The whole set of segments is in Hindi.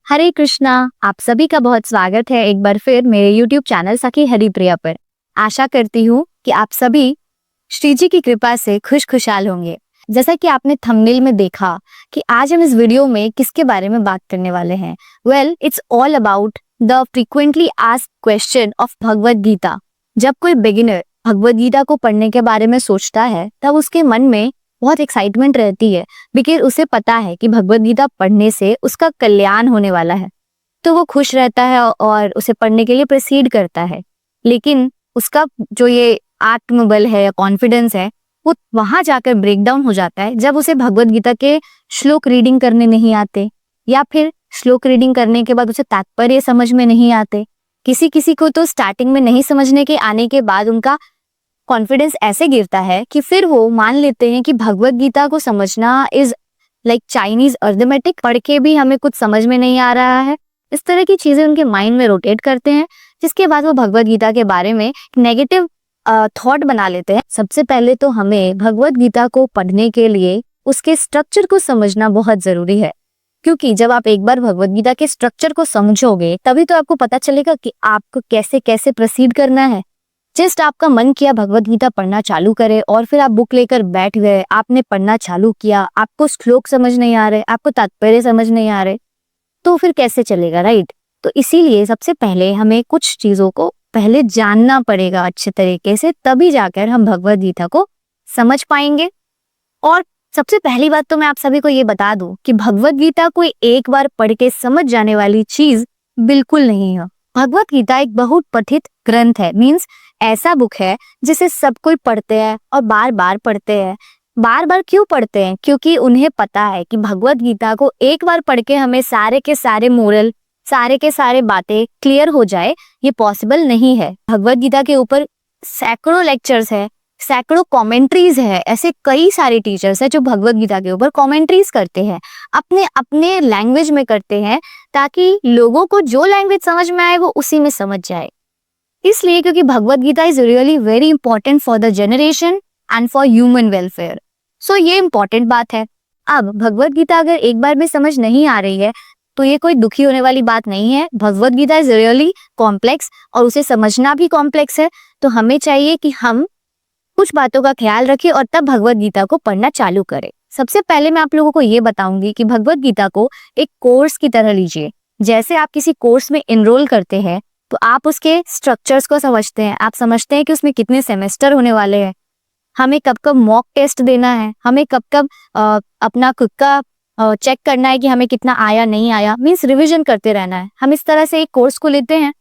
हरे कृष्णा। आप सभी का बहुत स्वागत है एक बार फिर मेरे YouTube चैनल सखी हरिप्रिया पर। आशा करती हूँ कि आप सभी श्री जी की कृपा से खुशहाल होंगे। जैसा कि आपने थंबनेल में देखा कि आज हम इस वीडियो में किसके बारे में बात करने वाले हैं। It's all about the frequently asked question of Bhagavad Gita. जब कोई बिगिनर भगवद गीता को पढ़ने के बारे में सोचता है तब उसके मन में बहुत एक्साइटमेंट रहती है, बिकॉज उसे पता है कि भगवद गीता पढ़ने से उसका कल्याण होने वाला है। तो वो खुश रहता है और उसे पढ़ने के लिए प्रोसीड करता है। लेकिन उसका जो ये आत्मबल है या कॉन्फिडेंस है वो वहां जाकर ब्रेक डाउन हो जाता है जब उसे भगवद गीता के श्लोक रीडिंग करने नहीं आते, या फिर श्लोक रीडिंग करने के बाद उसे तात्पर्य समझ में नहीं आते। किसी किसी को तो स्टार्टिंग में नहीं समझने के आने के बाद उनका कॉन्फिडेंस ऐसे गिरता है कि फिर वो मान लेते हैं कि भगवद गीता को समझना इज लाइक चाइनीज अर्थमेटिक, पढ़ के भी हमें कुछ समझ में नहीं आ रहा है। इस तरह की चीजें उनके माइंड में रोटेट करते हैं, जिसके बाद वो भगवद गीता के बारे में नेगेटिव थॉट बना लेते हैं। सबसे पहले तो हमें भगवद गीता को पढ़ने के लिए उसके स्ट्रक्चर को समझना बहुत जरूरी है, क्योंकि जब आप एक बार भगवद गीता के स्ट्रक्चर को समझोगे तभी तो आपको पता चलेगा कि आपको कैसे कैसे प्रोसीड करना है। जस्ट आपका मन किया भगवद गीता पढ़ना चालू करे और फिर आप बुक लेकर बैठ गए, आपने पढ़ना चालू किया, आपको श्लोक समझ नहीं आ रहे, आपको तात्पर्य समझ नहीं आ रहे, तो फिर कैसे चलेगा, राइट। तो इसीलिए सबसे पहले हमें कुछ चीजों को पहले जानना पड़ेगा अच्छे तरीके से, तभी जाकर हम भगवद गीता को समझ पाएंगे। और सबसे पहली बात तो मैं आप सभी को ये बता दूं कि भगवद गीता कोई एक बार पढ़ के समझ जाने वाली चीज बिल्कुल नहीं है। भगवद गीता एक बहुत पठित ग्रंथ है, मीन्स ऐसा बुक है जिसे सब कोई पढ़ते हैं और बार बार पढ़ते हैं। बार बार क्यों पढ़ते हैं? क्योंकि उन्हें पता है कि भगवद गीता को एक बार पढ़ के हमें सारे के सारे मोरल, सारे के सारे बातें क्लियर हो जाए, ये पॉसिबल नहीं है। भगवद गीता के ऊपर सैकड़ों लेक्चर्स है, सैकड़ों कमेंट्रीज है। ऐसे कई सारे टीचर्स हैं जो भगवद गीता के ऊपर कमेंट्रीज करते हैं, अपने अपने लैंग्वेज में करते हैं, ताकि लोगों को जो लैंग्वेज समझ में आए वो उसी में समझ जाए। इसलिए क्योंकि Bhagavad Gita is really very important for the generation and for human welfare. So ये इंपॉर्टेंट बात है। अब भगवद गीता अगर एक बार में समझ नहीं आ रही है तो ये कोई दुखी होने वाली बात नहीं है। Bhagavad Gita is really complex और उसे समझना भी कॉम्प्लेक्स है। तो हमें चाहिए कि हम कुछ बातों का ख्याल रखें और तब भगवद गीता को पढ़ना चालू करें। सबसे पहले मैं आप लोगों को ये बताऊंगी कि भगवद गीता को एक कोर्स की तरह लीजिए। जैसे आप किसी कोर्स में एनरोल करते हैं तो आप उसके स्ट्रक्चर्स को समझते हैं, आप समझते हैं कि उसमें कितने सेमेस्टर होने वाले हैं, हमें कब कब मॉक टेस्ट देना है, हमें कब कब अपना खुद का चेक करना है कि हमें कितना आया नहीं आया, मीन्स रिविजन करते रहना है। हम इस तरह से एक कोर्स को लेते हैं,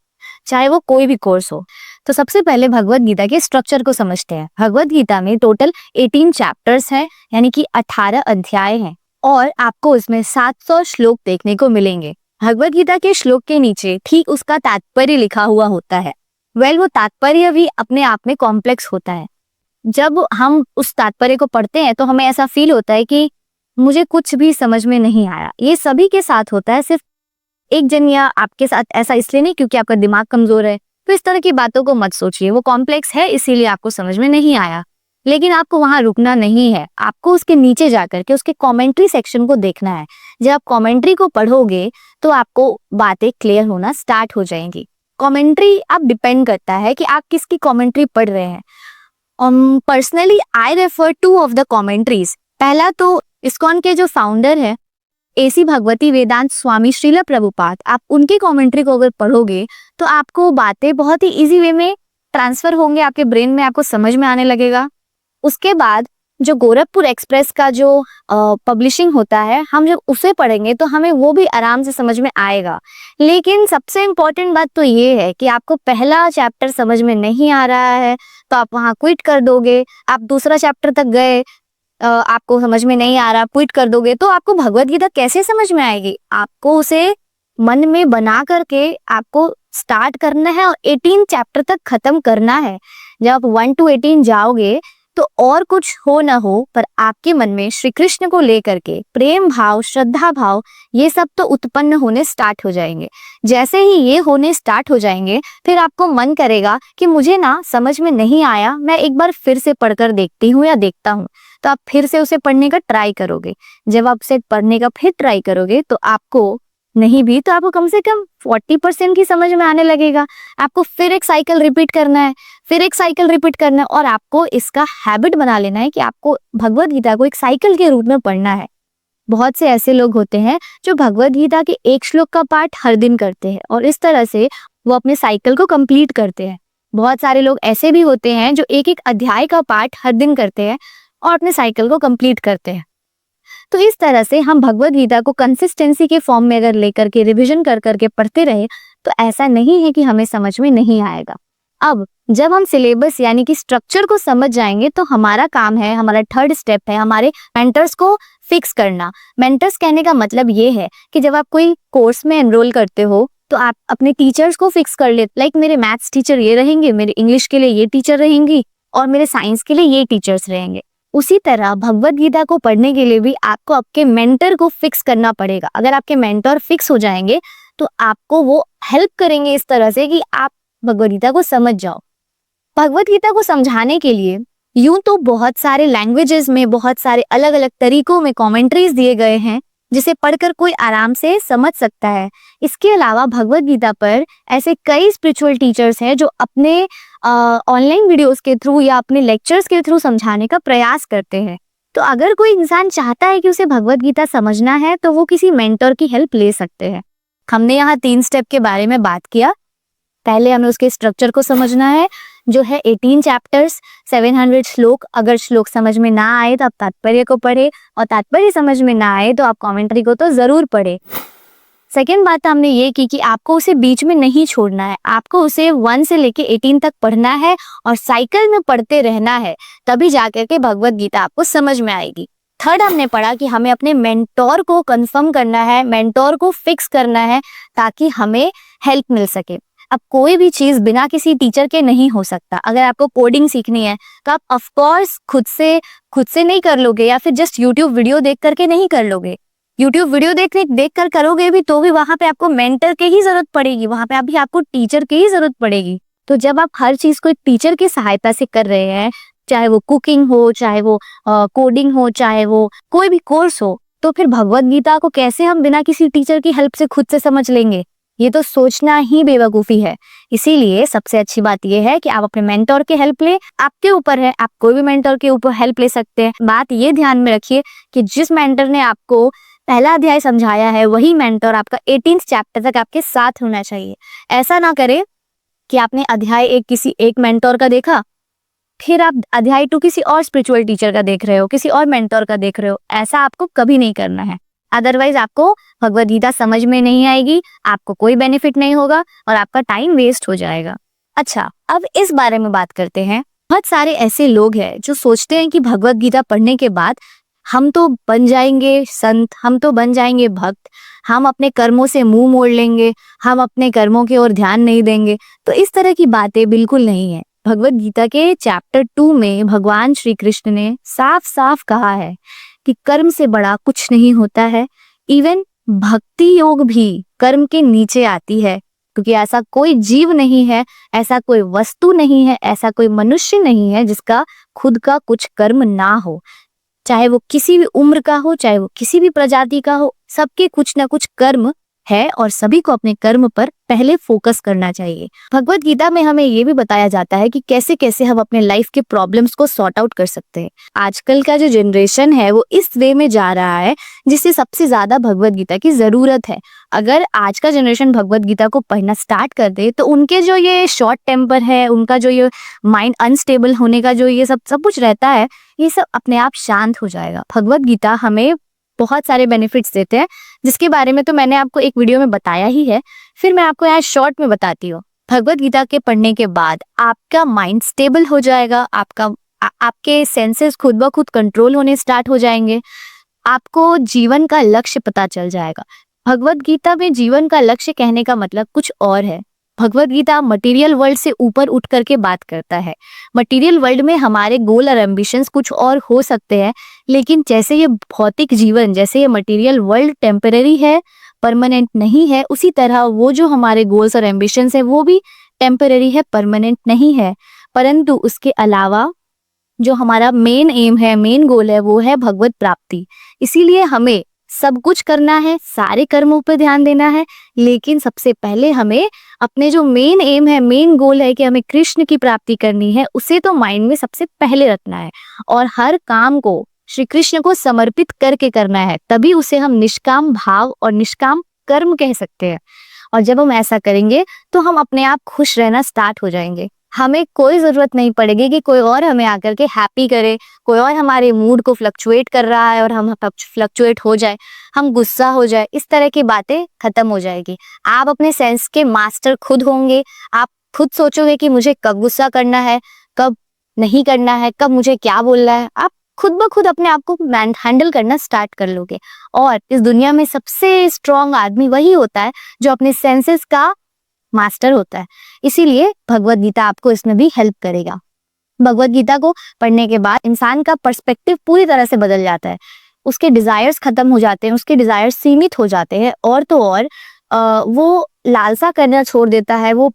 चाहे वो कोई भी कोर्स हो। तो सबसे पहले भगवद गीता के स्ट्रक्चर को समझते हैं। भगवद गीता में टोटल 18 चैप्टर्स हैं, यानी कि 18 अध्याय हैं, और आपको इसमें 700 श्लोक देखने को मिलेंगे। भगवद गीता के श्लोक के नीचे ठीक उसका तात्पर्य लिखा हुआ होता है। वो तात्पर्य भी अपने आप में कॉम्प्लेक्स होता है। जब हम उस तात्पर्य को पढ़ते हैं तो हमें ऐसा फील होता है कि मुझे कुछ भी समझ में नहीं आया। ये सभी के साथ होता है, सिर्फ एक जन या आपके साथ ऐसा इसलिए नहीं क्योंकि आपका दिमाग कमजोर है। तो इस तरह की बातों को मत सोचिए, वो कॉम्प्लेक्स है इसीलिए आपको समझ में नहीं आया। लेकिन आपको वहां रुकना नहीं है, आपको उसके नीचे जाकर के उसके कमेंट्री सेक्शन को देखना है। जब आप कमेंट्री को पढ़ोगे तो आपको बातें क्लियर होना स्टार्ट हो जाएंगी। कमेंट्री अब डिपेंड करता है कि आप किसकी कमेंट्री पढ़ रहे हैं। Personally I refer two of the commentaries. पहला तो इस्कॉन के जो फाउंडर है एसी भगवती वेदांत स्वामी श्रील प्रभुपाद, आप उनकी कमेंट्री को अगर पढ़ोगे तो आपको बातें बहुत ही इजी वे में ट्रांसफर होंगे आपके ब्रेन में, आपको समझ में आने लगेगा। उसके बाद जो गोरखपुर एक्सप्रेस का जो पब्लिशिंग होता है, हम जब उसे पढ़ेंगे तो हमें वो भी आराम से समझ में आएगा। लेकिन सबसे इम्पोर्टेंट बात तो ये है कि आपको पहला चैप्टर समझ में नहीं आ रहा है तो आप वहां क्विट कर दोगे। आप दूसरा चैप्टर तक गए, आपको समझ में नहीं आ रहा, क्विट कर दोगे, तो आपको भगवद गीता कैसे समझ में आएगी? आपको उसे मन में बना करके आपको स्टार्ट करना है और 18 चैप्टर तक खत्म करना है। जब आप 1 to 18 जाओगे तो और कुछ हो ना हो पर आपके मन में श्री कृष्ण को लेकर के प्रेम भाव, श्रद्धा भाव, ये सब तो उत्पन्न होने स्टार्ट हो जाएंगे। जैसे ही ये होने स्टार्ट हो जाएंगे फिर आपको मन करेगा कि मुझे ना समझ में नहीं आया, मैं एक बार फिर से पढ़कर देखती हूँ या देखता हूँ। तो आप फिर से उसे पढ़ने का ट्राई करोगे। जब आप उसे पढ़ने का फिर ट्राई करोगे तो आपको नहीं भी तो आपको कम से कम 40% की समझ में आने लगेगा। आपको फिर एक साइकिल रिपीट करना है, फिर एक साइकिल रिपीट करना है, और आपको इसका हैबिट बना लेना है कि आपको भगवत गीता को एक साइकिल के रूप में पढ़ना है। बहुत से ऐसे लोग होते हैं जो भगवत गीता के एक श्लोक का पाठ हर दिन करते हैं और इस तरह से वो अपने साइकिल को कंप्लीट करते हैं। बहुत सारे लोग ऐसे भी होते हैं जो एक एक अध्याय का पाठ हर दिन करते हैं और अपने साइकिल को कंप्लीट करते हैं। तो इस तरह से हम भगवत गीता को कंसिस्टेंसी के फॉर्म में अगर लेकर के रिविजन कर करके पढ़ते रहे तो ऐसा नहीं है कि हमें समझ में नहीं आएगा। अब जब हम सिलेबस यानी कि स्ट्रक्चर को समझ जाएंगे तो हमारा काम है, हमारा थर्ड स्टेप है हमारे मेंटर्स को फिक्स करना। मेंटर्स कहने का मतलब ये है कि जब आप कोई कोर्स में एनरोल करते हो तो आप अपने टीचर्स को फिक्स कर ले, लाइक मेरे मैथ्स टीचर ये रहेंगे, मेरे इंग्लिश के लिए ये टीचर रहेंगी और मेरे साइंस के लिए ये टीचर्स रहेंगे। उसी तरह भगवत गीता को पढ़ने के लिए भी आपको आपके मेंटर को फिक्स करना पड़ेगा। अगर आपके मेंटर फिक्स हो जाएंगे तो आपको वो हेल्प करेंगे इस तरह से कि आप भगवत गीता को समझ जाओ। भगवत गीता को समझाने के लिए यूं तो बहुत सारे लैंग्वेजेस में बहुत सारे अलग अलग तरीकों में कमेंट्रीज दिए गए हैं जिसे पढ़कर कोई आराम से समझ सकता है। इसके अलावा भगवत गीता पर ऐसे कई स्पिरिचुअल टीचर्स हैं जो अपने ऑनलाइन वीडियोस के थ्रू या अपने लेक्चर्स के थ्रू समझाने का प्रयास करते हैं। तो अगर कोई इंसान चाहता है कि उसे भगवत गीता समझना है तो वो किसी मेंटर की हेल्प ले सकते हैं। हमने यहाँ 3 स्टेप के बारे में बात किया। पहले हमें उसके स्ट्रक्चर को समझना है जो है 18 चैप्टर्स 700 श्लोक। अगर श्लोक समझ में ना आए तो आप तात्पर्य को पढ़े और तात्पर्य समझ में ना आए तो आप कमेंट्री को तो जरूर पढ़े। सेकेंड बात हमने ये की कि आपको उसे बीच में नहीं छोड़ना है, आपको उसे 1 से लेके 18 तक पढ़ना है और साइकिल में पढ़ते रहना है, तभी जाकर के भगवत गीता आपको समझ में आएगी। थर्ड हमने पढ़ा कि हमें अपने मेंटोर को कंफर्म करना है, मेंटोर को फिक्स करना है ताकि हमें हेल्प मिल सके। अब कोई भी चीज बिना किसी टीचर के नहीं हो सकता। अगर आपको कोडिंग सीखनी है तो आप ऑफ कोर्स खुद से नहीं कर लोगे या फिर जस्ट यूट्यूब वीडियो देख करके नहीं कर लोगे। यूट्यूब वीडियो देख कर करोगे भी तो भी वहां पे आपको मेंटर के ही जरूरत पड़ेगी, वहां पे अभी आपको टीचर की ही जरूरत पड़ेगी। तो जब आप हर चीज को एक टीचर की सहायता से कर रहे हैं, चाहे वो कुकिंग हो, चाहे वो कोडिंग हो, चाहे वो कोई भी कोर्स हो, तो फिर भगवत गीता को कैसे हम बिना किसी टीचर की हेल्प से खुद से समझ लेंगे? ये तो सोचना ही बेवकूफी है। इसीलिए सबसे अच्छी बात यह है कि आप अपने मेंटोर की हेल्प ले। आपके ऊपर है, आप कोई भी मेंटोर के ऊपर हेल्प ले सकते हैं। बात ये ध्यान में रखिए कि जिस मेंटर ने आपको पहला अध्याय समझाया है वही मेंटोर आपका 18th चैप्टर तक आपके साथ होना चाहिए। ऐसा ना करे कि आपने अध्याय 1 किसी एक मेंटोर का देखा, फिर आप अध्याय 2 किसी और स्पिरिचुअल टीचर का देख रहे हो, किसी और मेंटोर का देख रहे हो। ऐसा आपको कभी नहीं करना है, अदरवाइज आपको भगवत गीता समझ में नहीं आएगी, आपको कोई बेनिफिट नहीं होगा और आपका टाइम वेस्ट हो जाएगा। अच्छा, अब इस बारे में बात करते हैं। बहुत सारे ऐसे लोग हैं जो सोचते हैं कि भगवत गीता पढ़ने के बाद हम तो बन जाएंगे संत, हम तो बन जाएंगे भक्त, हम अपने कर्मों से मुंह मोड़ लेंगे, हम अपने कर्मों की ओर ध्यान नहीं देंगे। तो इस तरह की बातें बिल्कुल नहीं है। भगवत गीता के चैप्टर 2 में भगवान श्री कृष्ण ने साफ साफ कहा है कि कर्म से बड़ा कुछ नहीं होता है। इवन भक्ति योग भी कर्म के नीचे आती है, क्योंकि ऐसा कोई जीव नहीं है, ऐसा कोई वस्तु नहीं है, ऐसा कोई मनुष्य नहीं है जिसका खुद का कुछ कर्म ना हो। चाहे वो किसी भी उम्र का हो, चाहे वो किसी भी प्रजाति का हो, सबके कुछ ना कुछ कर्म है और सभी को अपने कर्म पर पहले फोकस करना चाहिए। भगवत गीता में हमें ये भी बताया जाता है कि कैसे कैसे हम अपने लाइफ के प्रॉब्लम्स को सॉर्ट आउट कर सकते हैं। आजकल का जो जनरेशन है वो इस वे में जा रहा है जिससे सबसे ज्यादा भगवत गीता की जरूरत है। अगर आज का जनरेशन भगवत गीता को पढ़ना स्टार्ट कर दे तो उनके जो ये शॉर्ट टेम्पर है, उनका जो ये माइंड अनस्टेबल होने का जो ये सब कुछ रहता है, ये सब अपने आप शांत हो जाएगा। भगवत गीता हमें बहुत सारे बेनिफिट्स देते हैं जिसके बारे में तो मैंने आपको एक वीडियो में बताया ही है, फिर मैं आपको यहाँ शॉर्ट में बताती हूँ। भगवत गीता के पढ़ने के बाद आपका माइंड स्टेबल हो जाएगा, आपके सेंसेस खुद ब खुद कंट्रोल होने स्टार्ट हो जाएंगे, आपको जीवन का लक्ष्य पता चल जाएगा। भगवत गीता में जीवन का लक्ष्य कहने का मतलब कुछ और है। भगवत गीता मटेरियल वर्ल्ड से ऊपर उठ करके बात करता है। मटेरियल वर्ल्ड में हमारे गोल और एम्बिशंस कुछ और हो सकते हैं, लेकिन जैसे ये भौतिक जीवन, जैसे ये मटेरियल वर्ल्ड टेम्पररी है, परमानेंट नहीं है, उसी तरह वो जो हमारे गोल्स और एम्बिशंस है वो भी टेम्पररी है, परमानेंट नहीं है। परंतु उसके अलावा जो हमारा मेन एम है, मेन गोल है, वो है भगवत प्राप्ति। इसीलिए हमें सब कुछ करना है, सारे कर्मों पे ध्यान देना है, लेकिन सबसे पहले हमें अपने जो मेन एम है, मेन गोल है कि हमें कृष्ण की प्राप्ति करनी है, उसे तो माइंड में सबसे पहले रखना है और हर काम को श्री कृष्ण को समर्पित करके करना है। तभी उसे हम निष्काम भाव और निष्काम कर्म कह सकते हैं। और जब हम ऐसा करेंगे तो हम अपने आप खुश रहना स्टार्ट हो जाएंगे। हमें कोई जरूरत नहीं पड़ेगी कि कोई और हमें आकर के हैप्पी करे, कोई और हमारे मूड को फ्लक्चुएट कर रहा है और हम फ्लक्चुएट हो जाए, हम गुस्सा हो जाए, इस तरह की बातें खत्म हो जाएगी। आप अपने सेंस के मास्टर खुद होंगे। आप खुद सोचोगे कि मुझे कब गुस्सा करना है, कब नहीं करना है, कब मुझे क्या बोलना है। आप खुद ब खुद अपने आप को हैंडल करना स्टार्ट कर लोगे। और इस दुनिया में सबसे स्ट्रांग आदमी वही होता है जो अपने सेंसेस का मास्टर होता है। इसीलिए भगवत गीता आपको इसमें भी हेल्प करेगा। भगवत गीता को पढ़ने के बाद इंसान का पर्सपेक्टिव पूरी तरह से बदल जाता है। उसके डिजायर्स खत्म हो जाते हैं, उसके डिजायर्स सीमित हो जाते हैं, और तो और वो लालसा करना छोड़ देता है, वो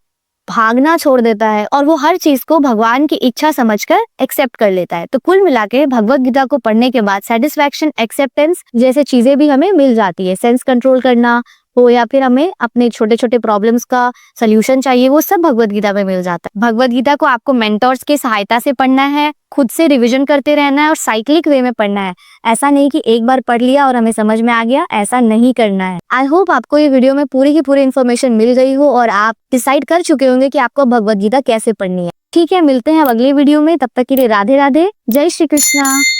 भागना छोड़ देता है, और वो हर चीज को भगवान की इच्छा समझकर एक्सेप्ट कर लेता है। तो कुल मिला के भगवत गीता को पढ़ने के बाद सेटिस्फैक्शन, एक्सेप्टेंस जैसे चीजें भी हमें मिल जाती है। सेंस कंट्रोल करना हो या फिर हमें अपने छोटे छोटे प्रॉब्लम्स का सलूशन चाहिए, वो सब भगवत गीता में मिल जाता है। भगवत गीता को आपको मेंटर्स की सहायता से पढ़ना है, खुद से रिवीजन करते रहना है और साइक्लिक वे में पढ़ना है। ऐसा नहीं कि एक बार पढ़ लिया और हमें समझ में आ गया, ऐसा नहीं करना है। आई होप आपको ये वीडियो में पूरी की पूरी इन्फॉर्मेशन मिल गई हो और आप डिसाइड कर चुके होंगे कि आपको भगवत गीता कैसे पढ़नी है। ठीक है, मिलते हैं अब अगले वीडियो में। तब तक के लिए राधे राधे, जय श्री कृष्णा।